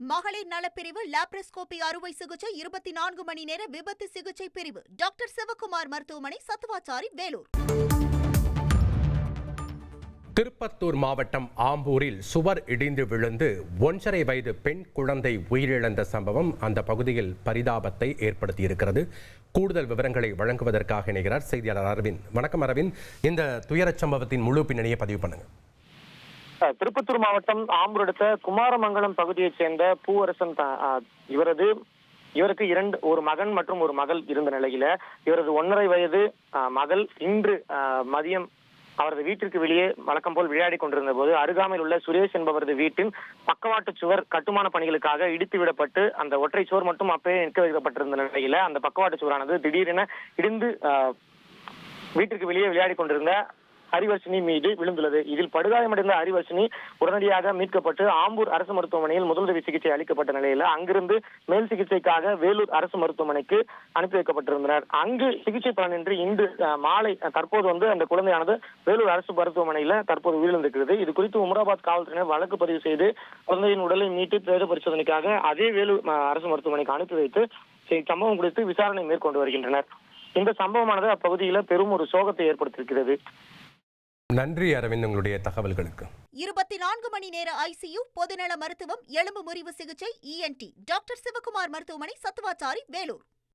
மகளிர் நலப்பிரிவு லாப்ரோஸ்கோபி அறுவை சிகிச்சை 24 மணி நேர விபத்து சிகிச்சை பிரிவு டாக்டர் சிவகுமார் மருத்துவமனை, சத்துவாச்சாரி, வேலூர். திருப்பத்தூர் மாவட்டம் ஆம்பூரில் சுவர் இடிந்து விழுந்து 1.5 வயது பெண் குழந்தை உயிரிழந்த சம்பவம் அந்த பகுதியில் பரிதாபத்தை ஏற்படுத்தியிருக்கிறது. கூடுதல் விவரங்களை வழங்குவதற்காக இணைகிறார் செய்தியாளர் அரவிந்த். வணக்கம் அரவிந்த், இந்த துயரச் சம்பவத்தின் முழு பின்னணியை பதிவு பண்ணுங்க. திருப்பத்தூர் மாவட்டம் ஆம்பூர் அடுத்த குமாரமங்கலம் பகுதியைச் சேர்ந்த பூவரசன் இவருக்கு ஒரு மகன் மற்றும் ஒரு மகள் இருந்த நிலையில இவரது 1.5 வயது மகள் இன்று மதியம் அவரது வீட்டிற்கு வெளியே வழக்கம் போல் விளையாடி கொண்டிருந்த போது அருகாமையில் உள்ள சுரேஷ் என்பவரது வீட்டின் பக்கவாட்டு சுவர் கட்டுமான பணிகளுக்காக இடித்து விடப்பட்டு அந்த ஒற்றை சுவர் மட்டும் அப்பவே நிற்க வைக்கப்பட்டிருந்த நிலையில அந்த பக்கவாட்டு சுவரானது திடீரென இடிந்து வீட்டிற்கு வெளியே விளையாடி கொண்டிருந்த ஹரிவர்ஷினி மீது விழுந்துள்ளது. இதில் படுகாயமடைந்த ஹரிவர்ஷினி உடனடியாக மீட்கப்பட்டு ஆம்பூர் அரசு மருத்துவமனையில் முதலுதவி சிகிச்சை அளிக்கப்பட்ட நிலையில அங்கிருந்து மேல் சிகிச்சைக்காக வேலூர் அரசு மருத்துவமனைக்கு அனுப்பி வைக்கப்பட்டிருந்தனர். அங்கு சிகிச்சை பலனின்றி இன்று மாலை தற்போது அந்த குழந்தையானது வேலூர் அரசு மருத்துவமனையில தற்போது உயிரிழந்திருக்கிறது. இது குறித்து உமராபாத் காவல்துறையினர் வழக்கு பதிவு செய்து குழந்தையின் உடலை மீட்டு பிரேத பரிசோதனைக்காக அதே வேலூர் அரசு மருத்துவமனைக்கு அனுப்பி வைத்து சம்பவம் குறித்து விசாரணை மேற்கொண்டு வருகின்றனர். இந்த சம்பவமானது அப்பகுதியில பெரும் ஒரு சோகத்தை ஏற்படுத்தியிருக்கிறது. நன்றி அரவிந்த், உங்களுடைய தகவல்களுக்கு. 24 மணி நேர ஐசியு, பொதுநல மருத்துவம், எலும்பு முறிவு சிகிச்சை, ENT டாக்டர் சிவகுமார் மருத்துவமனை, சத்துவாச்சாரி, வேலூர்.